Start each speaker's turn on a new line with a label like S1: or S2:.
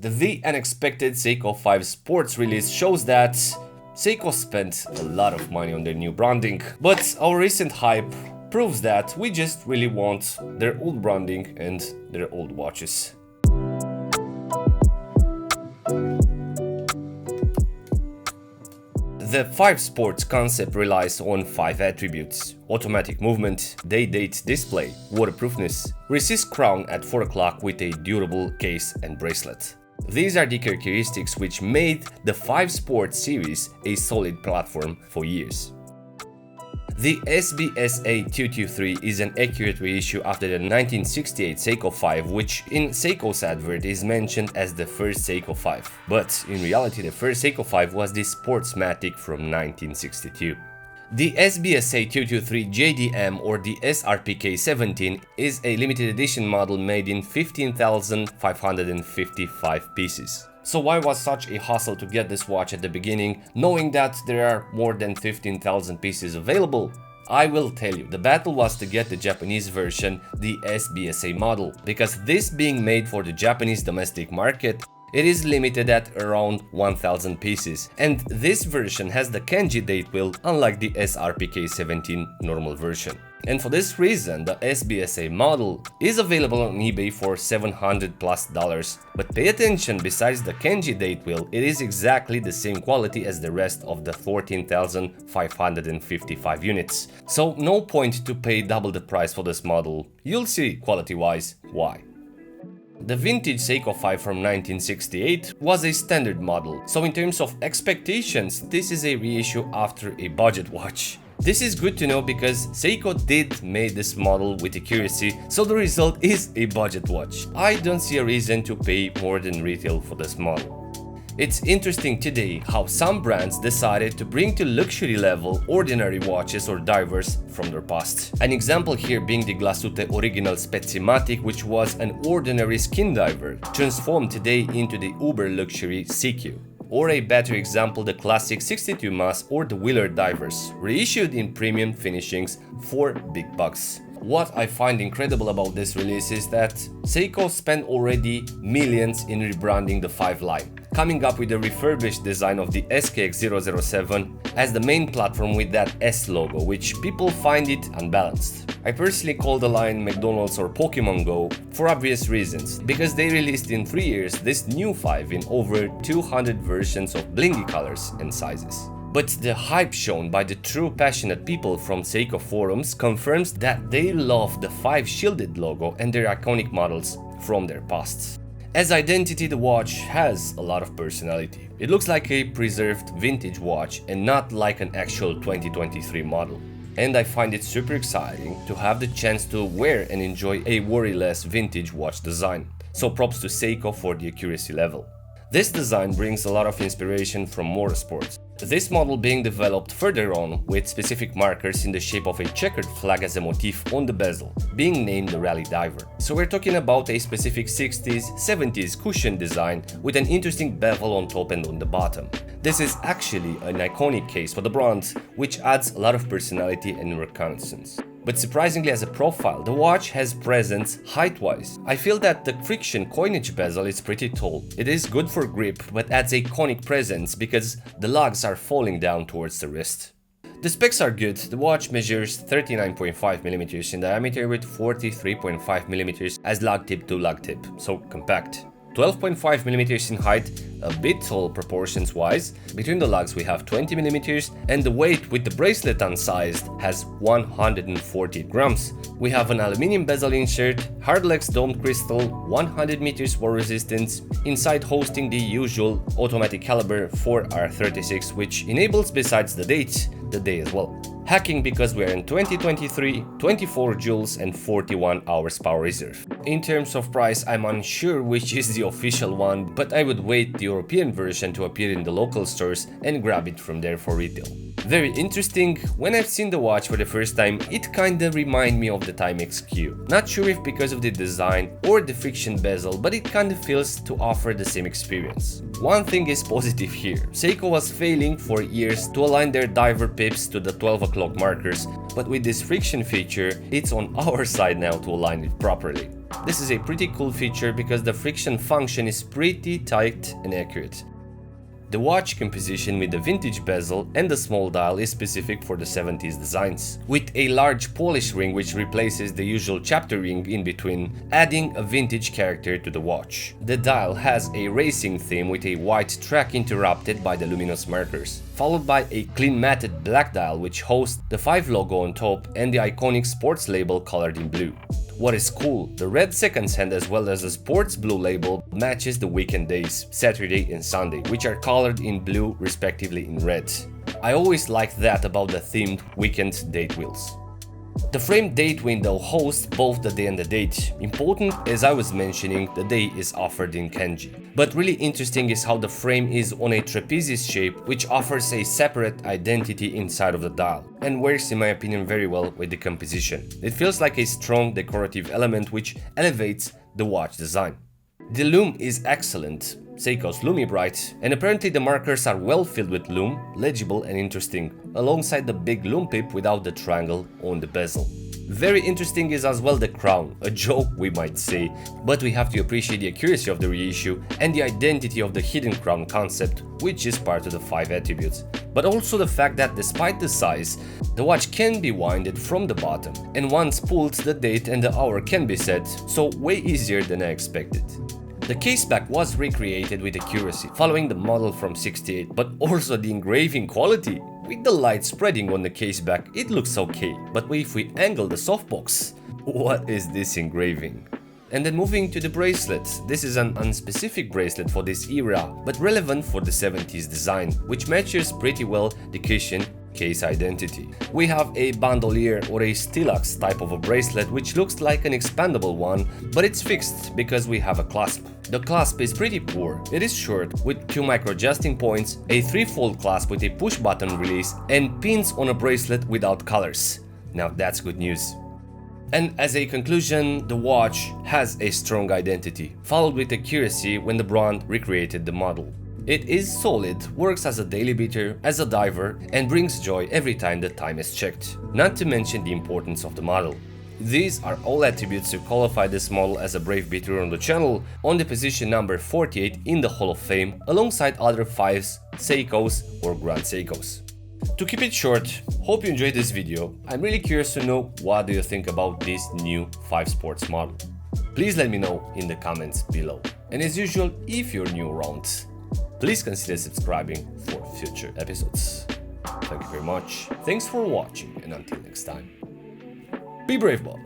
S1: The unexpected Seiko 5 Sports release shows that Seiko spent a lot of money on their new branding, but our recent hype proves that we just really want their old branding and their old watches. The 5 Sports concept relies on 5 attributes: automatic movement, day-date display, waterproofness, resist crown at 4 o'clock with a durable case and bracelet. These are the characteristics which made the 5 Sports series a solid platform for years. The SBSA223 is an accurate reissue after the 1968 Seiko 5, which in Seiko's advert is mentioned as the first Seiko 5. But in reality, the first Seiko 5 was the Sportsmatic from 1962. The SBSA223 JDM or the SRPK17 is a limited edition model made in 15,555 pieces. So why was such a hassle to get this watch at the beginning, knowing that there are more than 15,000 pieces available? I will tell you, the battle was to get the Japanese version, the SBSA model, because this being made for the Japanese domestic market, it is limited at around 1000 pieces, and this version has the kanji date wheel unlike the SRPK17 normal version. And for this reason, the SBSA model is available on eBay for $700+. But pay attention, besides the kanji date wheel, it is exactly the same quality as the rest of the 14,555 units. So no point to pay double the price for this model. You'll see quality-wise why. The vintage Seiko 5 from 1968 was a standard model, so in terms of expectations, this is a reissue after a budget watch. This is good to know because Seiko did make this model with accuracy, so the result is a budget watch. I don't see a reason to pay more than retail for this model. It's interesting today how some brands decided to bring to luxury level ordinary watches or divers from their past. An example here being the Glassute original Spezimatic, which was an ordinary skin diver, transformed today into the uber luxury Seiko. Or a better example, the classic 62 Mas or the Wheeler divers, reissued in premium finishings for big bucks. What I find incredible about this release is that Seiko spent already millions in rebranding the 5 line, coming up with a refurbished design of the SKX007 as the main platform with that S logo, which people find it unbalanced. I personally call the line McDonald's or Pokemon Go for obvious reasons, because they released in 3 years this new 5 in over 200 versions of blingy colors and sizes. But the hype shown by the true passionate people from Seiko forums confirms that they love the 5 shielded logo and their iconic models from their pasts. As identity, the watch has a lot of personality. It looks like a preserved vintage watch and not like an actual 2023 model. And I find it super exciting to have the chance to wear and enjoy a worry-less vintage watch design. So props to Seiko for the accuracy level. This design brings a lot of inspiration from motorsports, this model being developed further on with specific markers in the shape of a checkered flag as a motif on the bezel, being named the Rally Diver. So we're talking about a specific 60s, 70s cushion design with an interesting bevel on top and on the bottom. This is actually an iconic case for the brand, which adds a lot of personality and reconnaissance. But surprisingly, as a profile, the watch has presence height-wise. I feel that the friction coinage bezel is pretty tall. It is good for grip, but adds a conic presence because the lugs are falling down towards the wrist. The specs are good. The watch measures 39.5mm in diameter with 43.5mm as lug tip to lug tip, so compact. 12.5mm in height, a bit tall proportions wise. Between the lugs we have 20mm, and the weight with the bracelet unsized has 140 grams. We have an aluminium bezel insert, hardlex domed crystal, 100 meters war resistance, inside hosting the usual automatic caliber 4R36, which enables, besides the date, the day as well. Hacking because we're in 2023, 24 joules and 41 hours power reserve. In terms of price, I'm unsure which is the official one, but I would wait the European version to appear in the local stores and grab it from there for retail. Very interesting, when I've seen the watch for the first time, it kinda reminded me of the Timex Q. Not sure if because of the design or the friction bezel, but it kinda feels to offer the same experience. One thing is positive here, Seiko was failing for years to align their diver pips to the 12 o'clock markers, but with this friction feature, it's on our side now to align it properly. This is a pretty cool feature because the friction function is pretty tight and accurate. The watch composition with the vintage bezel and the small dial is specific for the 70s designs, with a large polish ring which replaces the usual chapter ring in between, adding a vintage character to the watch. The dial has a racing theme with a white track interrupted by the luminous markers, followed by a clean matted black dial which hosts the 5 logo on top and the iconic sports label colored in blue. What is cool, the red seconds hand as well as the sports blue label matches the weekend days, Saturday and Sunday, which are colored in blue respectively in red. I always liked that about the themed weekend date wheels. The frame date window hosts both the day and the date. Important, as I was mentioning, the day is offered in kanji. But really interesting is how the frame is on a trapezius shape, which offers a separate identity inside of the dial, and works in my opinion very well with the composition. It feels like a strong decorative element which elevates the watch design. The lume is excellent, Seiko's Lume Bright, and apparently the markers are well filled with lume, legible and interesting, alongside the big lume pip without the triangle on the bezel. Very interesting is as well the crown, a joke we might say, but we have to appreciate the accuracy of the reissue and the identity of the hidden crown concept, which is part of the 5 attributes. But also the fact that despite the size, the watch can be winded from the bottom, and once pulled the date and the hour can be set, so way easier than I expected. The caseback was recreated with accuracy, following the model from '68, but also the engraving quality. With the light spreading on the caseback, it looks okay, but if we angle the softbox, what is this engraving? And then moving to the bracelet, this is an unspecific bracelet for this era, but relevant for the 70s design, which matches pretty well the cushion case identity. We have a bandolier or a stylus type of a bracelet which looks like an expandable one, but it's fixed because we have a clasp. The clasp is pretty poor. It is short with 2 micro adjusting points, a 3-fold clasp with a push button release, and pins on a bracelet without colors. Now that's good news. And as a conclusion, the watch has a strong identity, followed with accuracy when the brand recreated the model. It is solid, works as a daily beater, as a diver, and brings joy every time the time is checked, not to mention the importance of the model. These are all attributes to qualify this model as a brave beater on the channel, on the position number 48 in the Hall of Fame, alongside other 5s, Seikos or Grand Seikos. To keep it short, hope you enjoyed this video. I'm really curious to know what do you think about this new 5 Sports model. Please let me know in the comments below. And as usual, if you're new around, please consider subscribing for future episodes. Thank you very much, thanks for watching, and until next time, be brave, Bob.